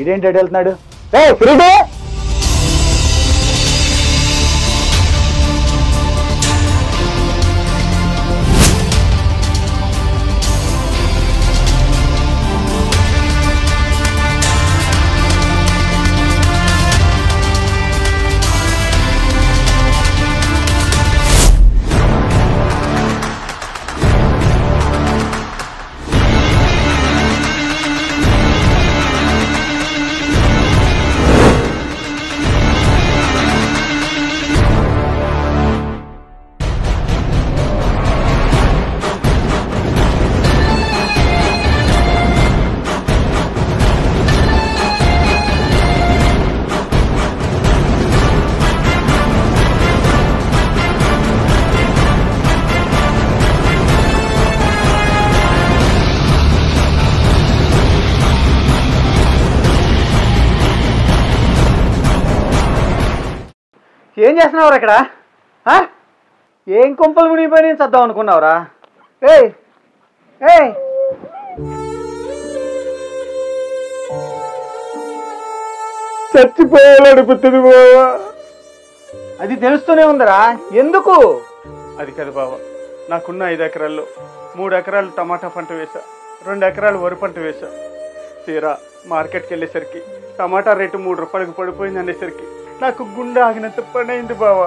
ఇదేంటి ఎటు వెళ్తున్నాడు? ఫ్రీడే ఏం చేస్తున్నావురా ఇక్కడ? ఏం కొంపలు మునిగిపోయి నేను చద్దాం అనుకున్నావురా? ఏయ్ ఏయ్ చచ్చిపోయాలనిపిస్తుంది బావా. అది తెలుస్తూనే ఉందిరా, ఎందుకు? అది కదా బావా, నాకున్న 5 ఎకరాల్లో 3 ఎకరాలు టమాటా పంట వేసా, 2 ఎకరాలు వరి పంట వేసా. తీరా మార్కెట్కి వెళ్ళేసరికి టమాటా రేటు 3 రూపాయలకు పడిపోయింది అనేసరికి నాకు గుండె ఆగినంత పని అయింది బావా.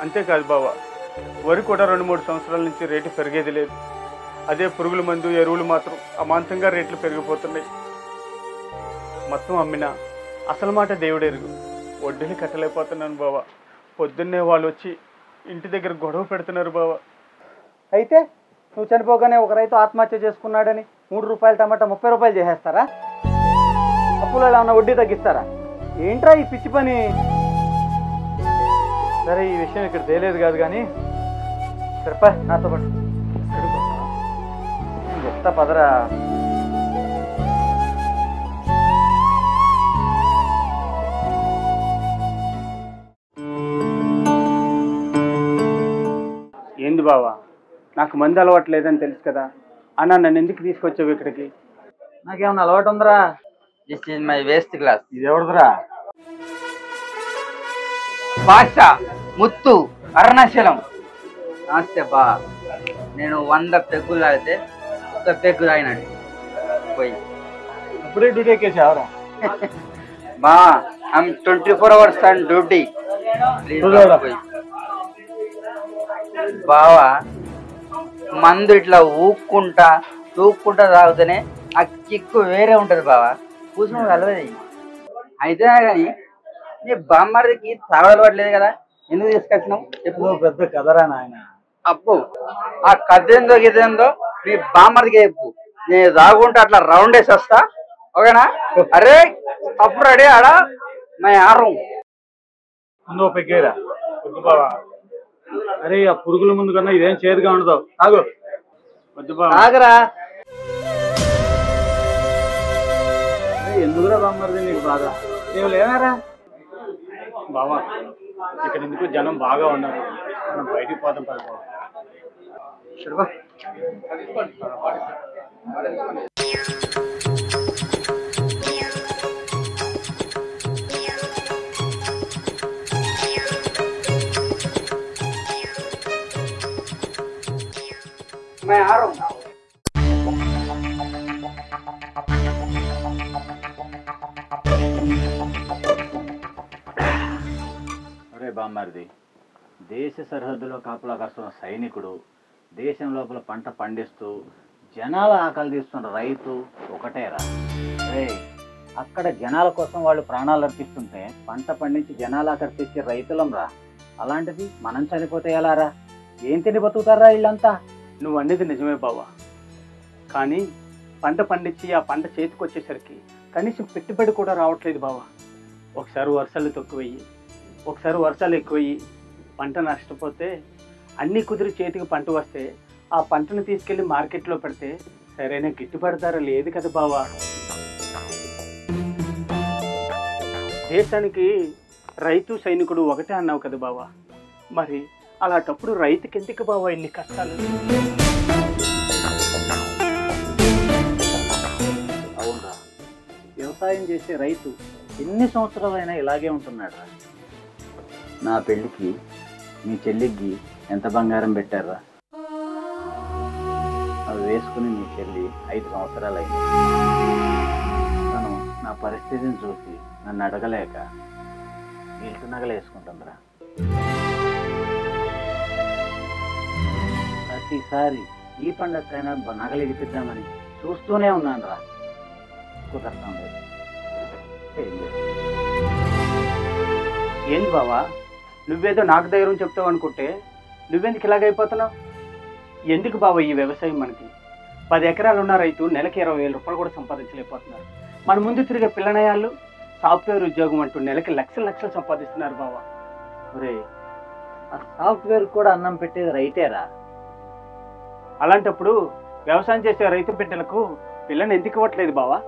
అంతేకాదు బావా, వరి కూడా 2-3 సంవత్సరాల నుంచి రేటు పెరిగేది లేదు. అదే పురుగుల మందు ఎరువులు మాత్రం అమాంతంగా రేట్లు పెరిగిపోతున్నాయి. మొత్తం అమ్మినా అసలు మాట దేవుడెరుగు, వడ్డీలు కట్టలేకపోతున్నాను బావా. పొద్దున్నే వాళ్ళు వచ్చి ఇంటి దగ్గర గొడవ పెడుతున్నారు బావా. అయితే నువ్వు చనిపోగానే ఒక రైతు ఆత్మహత్య చేసుకున్నాడని 3 రూపాయల టమాటా 30 రూపాయలు చేసేస్తారా? అప్పులలో ఏమన్నా వడ్డీ తగ్గిస్తారా? ఏంట్రా ఈ పిచ్చి పని? సరే, ఈ విషయం ఇక్కడ తేలేదు కాదు కానీ సరిపా నాతో పాటు చెప్తా పదరా. ఏంది బావా, నాకు మంది అలవాటు లేదని తెలుసు కదా అన్న, నన్ను ఎందుకు తీసుకొచ్చావు ఇక్కడికి? నాకేమన్నా అలవాటు ఉందరా? This is my waste class. ఇది ఎవరిదిరా? భాష ముత్తు అరుణాచలం. నమస్తే బా. నేను 100 పెగ్గులు తాగితే 1 పెగ్గు తాగినట్టు పోయి అప్పుడే డ్యూటీ ఎక్కేసావరా? బా, ఐమ్ 24 hours ఆన్ డ్యూటీ. పోయి బావా, మందు ఇట్లా ఊక్కుంటా తూక్కుంటా తాగితేనే ఆ కిక్కు వేరే ఉంటది బావా. కూర్చుని కలవది. అయితే కానీ నీ బామ్మడికి తాగలు పడలేదు కదా, ఎందుకు తీసుకొచ్చినావు చెప్పు. పెద్ద కదరా నాయన. అప్పు ఆ కథేందో గిదేందో నీ బామ్మడికి చెప్పు. నేను తాగుంటే అట్లా రౌండ్ వేసి వస్తా, ఓకేనా? అరే అప్పు రెడీ ఆడా నా ఆరు ముందు పెగ్గేరా. వద్దు బావా. అరే, ఆ పురుగుల ముందు కన్నా ఇదేం చేదుగా ఉండదు. తాగు. వద్దు బావా. తాగరా. ఎందుకురా బామ్మది నీకు బాగా? నేను లేనారా బావా, ఇక్కడ ఎందుకు జనం బాగా ఉన్నారు, మనం బయటికి పోతాం పద బావా. मैं आ रहा हूँ. అరే బామ్మర్ది, దేశ సరిహద్దులో కాపలా కాస్తున్న సైనికుడు దేశం లోపల పంట పండిస్తూ జనాల ఆకలి తీస్తున్న రైతు ఒకటేరా. అక్కడ జనాల కోసం వాళ్ళు ప్రాణాలు అర్పిస్తుంటే పంట పండించి జనాలు ఆకలి తెచ్చే రైతులం రా. అలాంటిది మనం చనిపోతే ఎలారా? ఏం తిని బతుకుతారా వీళ్ళంతా? నువ్వు అనేది నిజమే బావా, కానీ పంట పండించి ఆ పంట చేతికి వచ్చేసరికి కనీసం పెట్టుబడి కూడా రావట్లేదు బావా. ఒకసారి వర్షాలు తక్కువయ్యి, ఒకసారి వర్షాలు ఎక్కువయ్యి పంట నష్టపోతే, అన్నీ కుదిరి చేతికి పంట వస్తే ఆ పంటను తీసుకెళ్లి మార్కెట్లో పెడితే సరైన గిట్టుబాటు ధర లేదు కదా బావా. దేశానికి రైతు సైనికుడు ఒకటే అన్నావు కదా బావా, మరి అలాంటప్పుడు రైతుకి ఎందుకు బావా ఇన్ని కష్టాలు? అవునరా, వ్యవసాయం చేసే రైతు ఎన్ని సంవత్సరాలైనా ఇలాగే ఉంటున్నాడు రా. నా పెళ్ళికి మీ చెల్లికి ఎంత బంగారం పెట్టారా? అవి వేసుకుని మీ చెల్లి 5 సంవత్సరాలు అయింది. తను నా పరిస్థితిని చూసి నన్ను అడగలేక ఇల్లు నగలు వేసుకుంటుందిరా. ప్రతిసారి ఈ పండగకైనా నగలు ఎగిపిద్దామని చూస్తూనే ఉన్నాను రా, కుదరటం లేదు. ఏంది బావా, నువ్వేదో నాకు ధైర్యం చెప్తావు అనుకుంటే నువ్వెందుకు ఇలాగైపోతున్నావు? ఎందుకు బావా ఈ వ్యవసాయం? మనకి 10 ఎకరాలు ఉన్న రైతు నెలకి 20,000 రూపాయలు కూడా సంపాదించలేకపోతున్నారు. మన ముందు తిరిగే పిల్లనయాళ్ళు సాఫ్ట్వేర్ ఉద్యోగం అంటూ నెలకి లక్షలు సంపాదిస్తున్నారు బావా. ఒరే, ఆ సాఫ్ట్వేర్ కూడా అన్నం పెట్టేది రైతేరా. అలాంటప్పుడు వ్యవసాయం చేసే రైతు బిడ్డలకు పిల్లని ఎందుకు ఇవ్వట్లేదు బావా?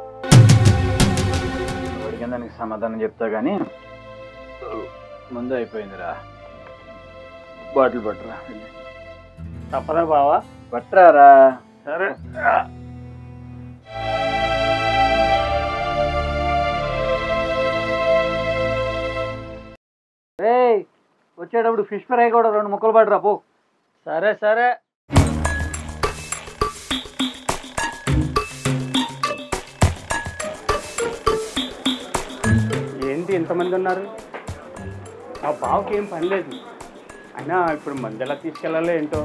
అడిగిన దానికి సమాధానం చెప్తా గానీ ముందు అయిపోయిందిరా. బాటిల్ పట్టరా. తప్పదా బావా? పట్టరారా. సరే. వచ్చేటప్పుడు ఫిష్ ఫ్రై కూడా 2 ముక్కలు పడరా పో. సరే సరే. ఏంటి ఇంతమంది ఉన్నారు? ఆ బావకి ఏం పని లేదు, అయినా ఇప్పుడు మంది ఎలా తీసుకెళ్ళాలో ఏంటో.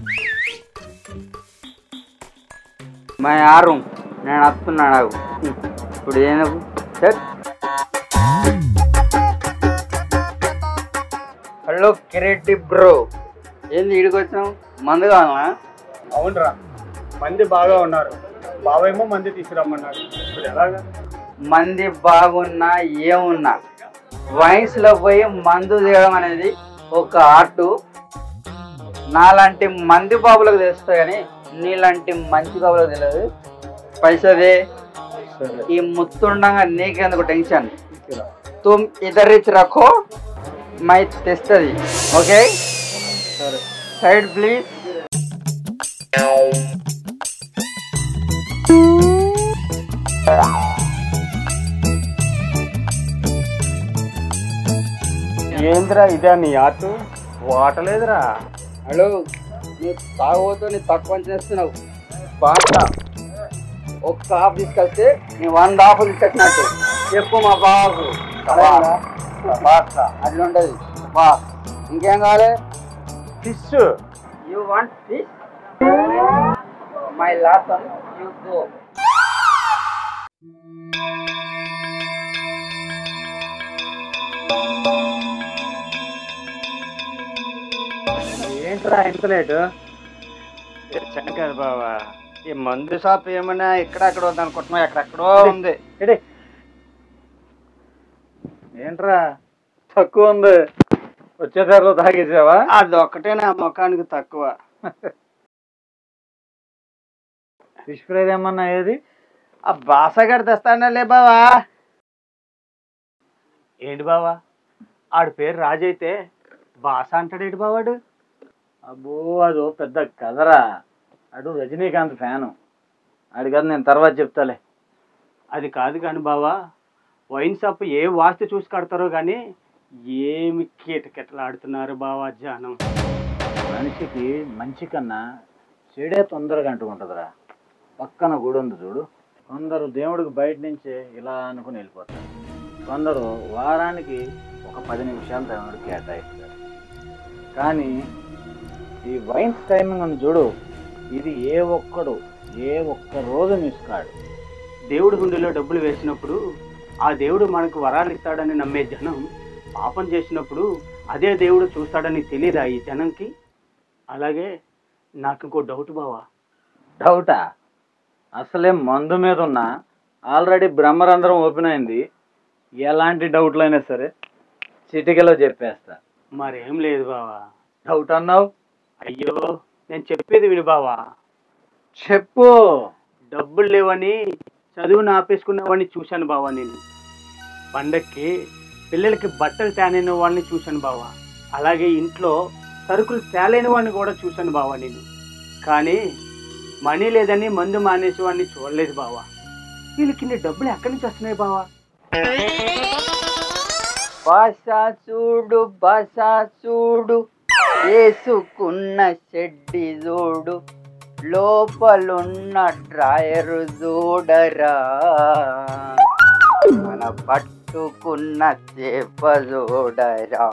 మా యారు నేను వస్తున్నా నాకు ఇప్పుడు ఏనకు. హలో కిరెడ్డి బ్రో, ఏంది ఇడికి వచ్చినావు? మందు కావాలా? అవునరా, మంది బాగా ఉన్నారు, బావేమో మంది తీసుకురమ్మన్నారు. ఇప్పుడు ఎలాగా? మంది బాగున్నా ఏమున్నా వైన్స్లో పోయి మందు తీయడం అనేది ఒక ఆర్టు. నాలాంటి మంది బాబులకు తెలుస్తుంది కానీ నీలాంటి మంచి బాబులకు తెలియదు. పైసదే ఈ ముత్తుండగా నీకెందుకు టెన్షన్? తుమ్ ఇద్దరిచ్చి రఖో మై తెస్తుంది. Okay side please. ఏంద్రా ఇదే నీ ఆట? వాటలేదురా. హలో, నువ్వు తాగుతూ నీ తక్కువ చేస్తున్నావు. బాట ఒక్క హాఫ్ తీసుకెళ్తే నీ 100 హాఫ్ తీసుకొచ్చినట్టు చెప్పు మా బాబు. అట్లా ఉంటుంది బా. ఇంకేం కావాలి? Fish. You want fish? My last one you go. ఏంట్రా ఎంత లేటు? తెచ్చాను కదా బావా, ఈ మందు షాప్ ఏమన్నా ఇక్కడక్కడ ఉంది అనుకుంటున్నావు, ఎక్కడెక్కడో ఉంది. ఏంట్రా తక్కువ ఉంది? వచ్చేసారిలో తాగేసావా? అది ఒక్కటే నా ముఖానికి తక్కువ. ఫిష్ ఫ్రై ఏమన్నా ఏది? ఆ బాసగాడు తెస్తానలే బావా. ఏంటి బావా, ఆడి పేరు రాజు అయితే బాస అంటాడేంటి బావాడు? అబ్బో, అదో పెద్ద కథరా. అటు రజనీకాంత్ ఫ్యాను. ఆడి కదా నేను తర్వాత చెప్తాలే. అది కాదు కానీ బావా, వైన్ షాప్ ఏ వాస్తు చూసి కడతారో కానీ ఏమి కిటకిటలాడుతున్నారు బావా జనం. మనిషికి మంచి కన్నా చెడే తొందరగా అంటుకుంటుందిరా. పక్కన గుడి ఉంది చూడు, కొందరు దేవుడికి బయట నుంచే ఇలా అనుకుని వెళ్ళిపోతారు. కొందరు వారానికి ఒక 10 నిమిషాలు దేవుడికి కేటాయిస్తారు. కానీ ఈ వైన్స్ టైమింగ్ ఉంది చూడు, ఇది ఏ ఒక్కడు ఏ ఒక్క రోజు మిస్ కాడు. దేవుడి హుండీలో డబ్బులు వేసినప్పుడు ఆ దేవుడు మనకు వరాలు ఇస్తాడని నమ్మే జనం పాపం చేసినప్పుడు అదే దేవుడు చూస్తాడని తెలియదా ఈ జనంకి? అలాగే నాకు ఇంకో డౌట్ బావా. డౌటా? అసలే మందు మీద ఉన్నా, ఆల్రెడీ బ్రహ్మరంధ్రం ఓపెన్ అయింది. ఎలాంటి డౌట్లు అయినా సరే చిటికలో చెప్పేస్తా. మరేం లేదు బావా. డౌట్ అన్నావు? అయ్యో నేను చెప్పేది విను బావా. చెప్పు. డబ్బులు లేవని చదువును ఆపేసుకున్న చూశాను బావా. నేను పండక్కి పిల్లలకి బట్టలు తేనైన వాళ్ళని చూశాను బావా. అలాగే ఇంట్లో సరుకులు తేలైన వాడిని కూడా చూశాను బావా నేను. కానీ మనీ లేదని మందు మానేసి వాడిని చూడలేదు బావా. వీళ్ళకి డబ్బులు ఎక్కడి నుంచి వస్తున్నాయి బావా? భాష చూడు వేసుకున్న షెడ్డి చూడు, లోపలున్న డ్రాయరు చూడరా, మన పట్టుకున్న చేప చూడరా.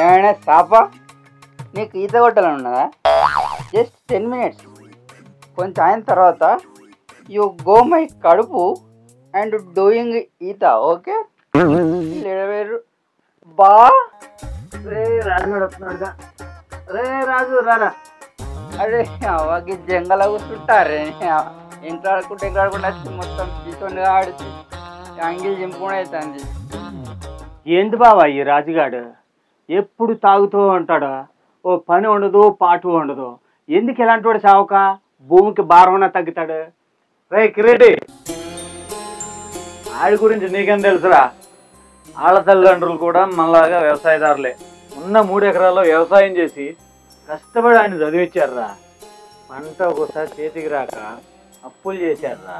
ఏమైనా చేప నీకు ఈత కొట్టాలని ఉన్నదా? Just 10 minutes. కొంచెం అయిన తర్వాత యు గో మై కడుపు అండ్ డూయింగ్ ఈత. ఓకే బా. రాజు రారా. అరే అవ్వకి జంగల కూర్చుంటారే, ఇంట్లో ఆడుకుంటే ఎక్కడ ఆడుకుంటే మొత్తం తీసుకొని ఆడుతూ అంగిల్ చింపుకుండా అవుతుంది. ఏంది బావా ఈ రాజుగాడు ఎప్పుడు తాగుతూ ఉంటాడు, ఓ పని ఉండదు పాటు ఉండదు. ఎందుకు ఇలాంటి వాడు చావక భూమికి భారం తగ్గుతాడు? రే కిరీటి, ఆడి గురించి నీకేం తెలుసురా? వాళ్ళ తల్లిదండ్రులు కూడా మనలాగా వ్యవసాయదారులే. ఉన్న 3 ఎకరాల్లో వ్యవసాయం చేసి కష్టపడి ఆయన చదివించారురా. పంట ఒకసారి చేతికి రాక అప్పులు చేశారురా.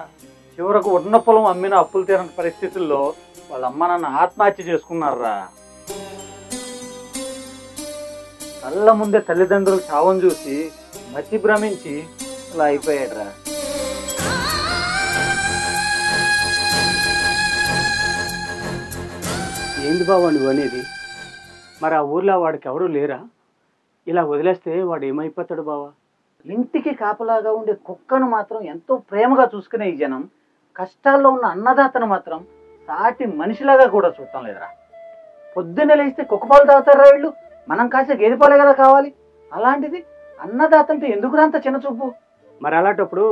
చివరకు ఉన్న పొలం అమ్మిన అప్పులు తీరని పరిస్థితుల్లో వాళ్ళ అమ్మ నాన్న ఆత్మహత్య చేసుకున్నారురా. కళ్ళ ముందే తల్లిదండ్రులు చావును చూసి మతి భ్రమించి అలా అయిపోయాడురా. ఏంది బావా నువ్వు అనేది? మరి ఆ ఊర్లో వాడికి ఎవరు లేరా? ఇలా వదిలేస్తే వాడు ఏమైపోతాడు బావా? ఇంటికి కాపలాగా ఉండే కుక్కను మాత్రం ఎంతో ప్రేమగా చూసుకునే ఈ జనం కష్టాల్లో ఉన్న అన్నదాతను మాత్రం సాటి మనిషిలాగా కూడా చూడటం లేదురా. పొద్దున్నే లేస్తే కుక్కపాలు తాగుతారా వీళ్ళు? మనం కాసే గేదె పాలే కదా కావాలి. అలాంటిది అన్నదాత అంటే ఎందుకు అంత చిన్న చూపు? మరి అలాంటప్పుడు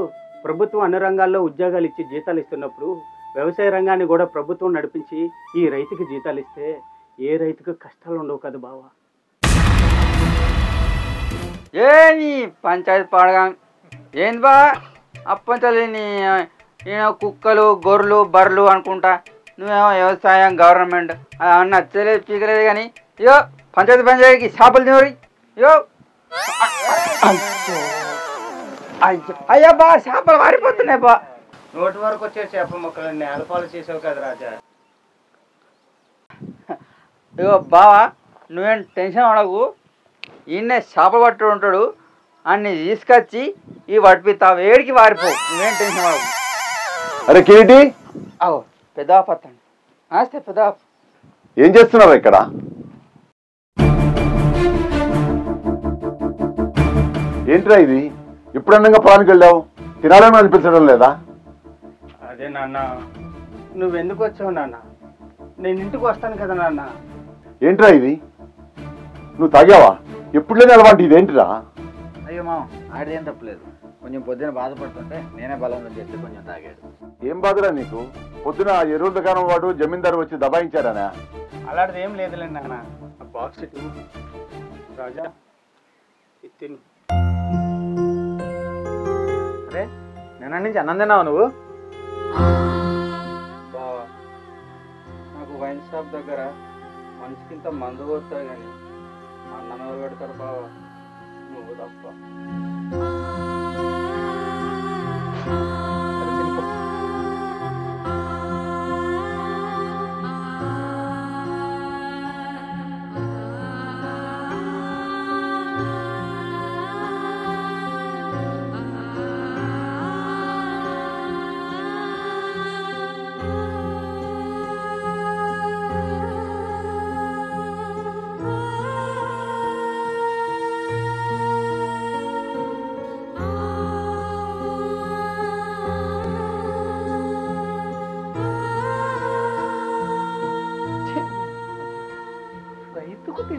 ప్రభుత్వం అన్ని రంగాల్లో ఉద్యోగాలు ఇచ్చి జీతాలు ఇస్తున్నప్పుడు వ్యవసాయ రంగాన్ని కూడా ప్రభుత్వం నడిపించి ఈ రైతుకి జీతాలు ఇస్తే ఏ రైతుకు కష్టాలు ఉండవు కదా బావా? ఏమి పంచాయతీ పాడగా ఏంది బా అప్పంచలే నేను కుక్కలు గొర్రెలు బర్రెలు అనుకుంటా, నువ్వేమో వ్యవసాయం గవర్నమెంట్ అన్న నచ్చలేదు పీకలేదు. కానీ ఇగో పంచాయతీకి చేపలు తినరి. ఇగో అయ్యా బా చేపలు మారిపోతున్నాయి బా. నోటి వరకు వచ్చే చేప మొక్కలన్నీ అలపాలు చేసావు కదా రాజా. ఇగో బావా నువ్వేం టెన్షన్ పడకు, ఈయన్నే చేపలు పట్టు ఉంటాడు, అన్ని తీసుకొచ్చి ఈ పట్టిపిస్తా, వేడికి వారిపోవు, నువ్వేం టెన్షన్ పడకు. అరే కిరీటి, అవు పెద్ద పత్తండి. నమస్తే పెద్ద. ఏం చేస్తున్నారు ఇక్కడ? ఏంట్రా ఇది? ఇప్పుడన్నా పొలానికి వెళ్ళావు, తినాలని అనిపించడం లేదా? అదే నాన్న, నువ్వెందుకు వచ్చావు నాన్న? నేను ఇంటికి వస్తాను కదా నాన్న. ఏంట్రా ఇది? నువ్వు తాగావా? ఎప్పుడు లేని అలవాటు ఇదేంటిరా? అయ్యో మామ, ఆడిదేం తప్పలేదు. కొంచెం పొద్దున బాధపడుతుంటే నేనే బలం చెప్పి కొంచెం తాగాడు. ఏం బాధరా నీకు? పొద్దున ఎరువుల దుకాణం వాడు జమీందారు వచ్చి దబాయించారనా? అలాంటిది ఏం లేదులే నాన్న. ఆ బాక్స్ ఇటు రాజా, ఇది తిను. అరే నిన్న నుంచి అన్నం తిన్నావా నువ్వు? బావా నాకు వైన్ షాప్ దగ్గర మనిషికింత మందు పోతాడు, కానీ అన్నం ఎవరు పెడతారు బావా? నువ్వు తప్ప.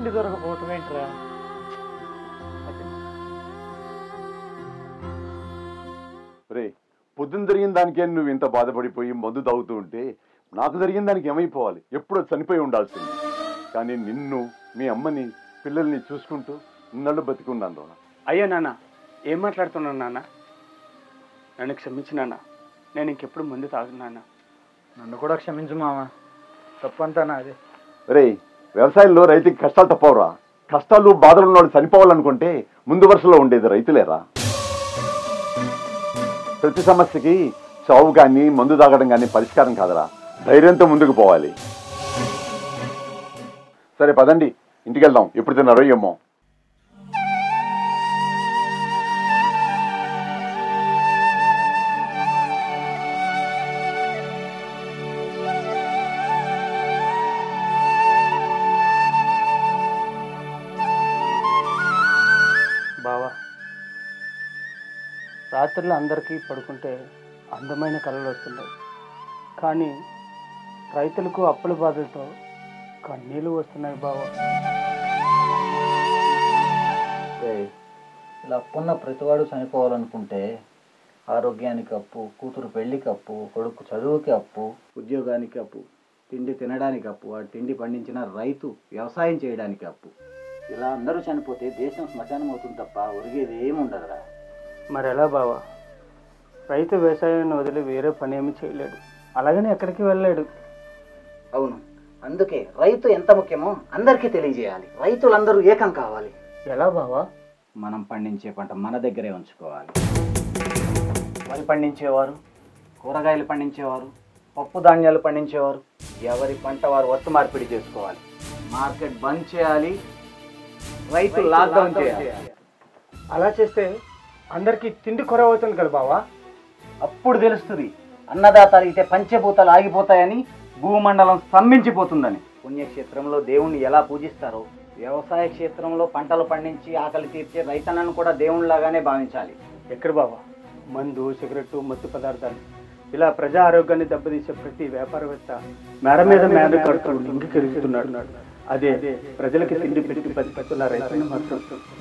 తిండి దొరకపోవటం ఏంట్రా? రే, పొద్దున్న జరిగిన దానికే నువ్వు ఇంత బాధపడిపోయి మందు తాగుతూ ఉంటే నాకు జరిగిన దానికి ఏమైపోవాలి? ఎప్పుడో చనిపోయి ఉండాల్సింది. కానీ నిన్ను, మీ అమ్మని, పిల్లల్ని చూసుకుంటూ ఇన్నాళ్ళు బతికున్నాను రా. అయ్యో నాన్న, ఏం మాట్లాడుతున్నాను నాన్న? నన్ను క్షమించు నాన్న. నేను ఇంకెప్పుడు ముందు తాగను నాన్న. నన్ను కూడా క్షమించు మామ, తప్పంతా నాదే. రే, వ్యవసాయంలో రైతుకి కష్టాలు తప్పవురా. కష్టాలు బాధలు ఉన్నవాడు చనిపోవాలనుకుంటే ముందు వరుసలో ఉండేది రైతులేరా. ప్రతి సమస్యకి చావు కానీ మందు తాగడం కానీ పరిష్కారం కాదరా. ధైర్యంతో ముందుకు పోవాలి. సరే పదండి, ఇంటికి వెళ్దాం. ఎప్పుడు తిన్నారో ఏమో. బావా, రాత్రులు అందరికీ పడుకుంటే అందమైన కళలు వస్తున్నాయి, కానీ రైతులకు అప్పుల బాధలతో కన్నీళ్ళు వస్తున్నాయి బావా. ఇలా అప్పున్న ప్రతివాడు చనిపోవాలనుకుంటే ఆరోగ్యానికి అప్పు, కూతురు పెళ్లికి అప్పు, కొడుకు చదువుకి అప్పు, ఉద్యోగానికి అప్పు, తిండి తినడానికి అప్పు, ఆ తిండి పండించిన రైతు వ్యవసాయం చేయడానికి అప్పు. ఇలా అందరూ చనిపోతే దేశం శ్మశానం అవుతుంది తప్ప ఒరిగేది ఏముండదురా. మరి ఎలా బావా? రైతు వ్యవసాయాన్ని వదిలి వేరే పని ఏమి చేయలేడు, అలాగని ఎక్కడికి వెళ్ళలేడు. అవును, అందుకే రైతు ఎంత ముఖ్యమో అందరికీ తెలియజేయాలి. రైతులందరూ ఏకం కావాలి. ఎలా బావా? మనం పండించే పంట మన దగ్గరే ఉంచుకోవాలి. వరి పండించేవారు, కూరగాయలు పండించేవారు, పప్పు ధాన్యాలు పండించేవారు ఎవరి పంట వారు వస్తు మార్పిడి చేసుకోవాలి. మార్కెట్ బంద్ చేయాలి, రైతు లాక్డౌన్ చేయాలి. అలా చేస్తే అందరికీ తిండి కొరవ అవుతుంది కదా బావా. అప్పుడు తెలుస్తుంది అన్నదాత అయితే పంచభూతాలు ఆగిపోతాయని, భూమండలం స్తంభించిపోతుందని. పుణ్యక్షేత్రంలో దేవుణ్ణి ఎలా పూజిస్తారో వ్యవసాయ క్షేత్రంలో పంటలు పండించి ఆకలి తీర్చే రైతన్నను కూడా దేవుళ్ళలాగానే భావించాలి. ఎక్కడ బావా? మందు, సిగరెట్టు, మత్తు పదార్థాలు ఇలా ప్రజా ఆరోగ్యాన్ని దెబ్బతీసే ప్రతి వ్యాపారవేత్త మేడ మీద మేడ కడుతున్నాడు, ఇంటికి తిరుగుతున్నాడు. అదే ప్రజలకి తిండి పెట్టి బతికిస్తున్న రైతుని మాత్రం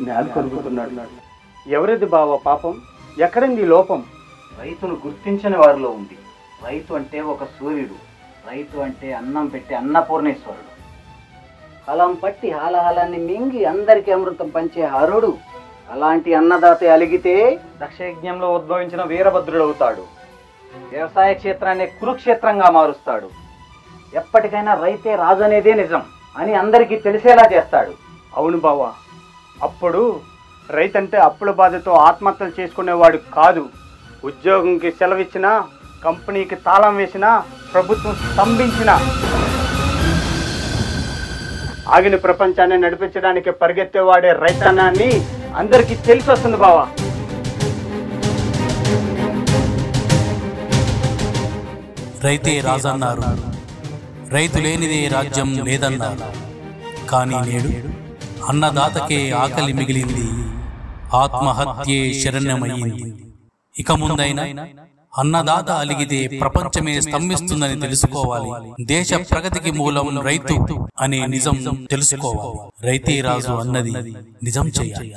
నేల కొరుకుతున్నాడు. ఎవరిది బావా పాపం? ఎక్కడింది లోపం? రైతును గుర్తించని వారిలో ఉంది. రైతు అంటే ఒక సూర్యుడు, రైతు అంటే అన్నం పెట్టే అన్నపూర్ణేశ్వరుడు. హలం పట్టి హాలహాలాన్ని మింగి అందరికీ అమృతం పంచే హరుడు. అలాంటి అన్నదాత అలిగితే దక్షయజ్ఞంలో ఉద్భవించిన వీరభద్రుడు అవుతాడు. వ్యవసాయ క్షేత్రాన్ని కురుక్షేత్రంగా మారుస్తాడు. ఎప్పటికైనా రైతే రాజు అనేదే నిజం అని అందరికీ తెలిసేలా చేస్తాడు. అవును బావా, అప్పుడు రైతంటే అప్పుల బాధతో ఆత్మహత్యలు చేసుకునేవాడు కాదు. ఉద్యోగంకి సెలవిచ్చినా, కంపెనీకి తాళం వేసినా, ప్రభుత్వం స్తంభించినా ఆగిన ప్రపంచాన్ని నడిపించడానికి పరిగెత్తేవాడే రైతన్నాన్ని అందరికీ తెలిసి వస్తుంది బావా. రైతే రాజన్నారు, రైతు లేనిదే రాజ్యం లేదన్నారు. కానీ నేడు అన్నదాతకే ఆకలి మిగిలింది, ఆత్మహత్యే శరణ్యమయ్యింది. ఇక ముందైనా అన్నదాత అలిగితే ప్రపంచమే స్తంభిస్తుందని తెలుసుకోవాలి. దేశ ప్రగతికి మూలం రైతు అనే నిజం తెలుసుకోవాలి. రైతే రాజు అన్నది నిజం చేయాలి.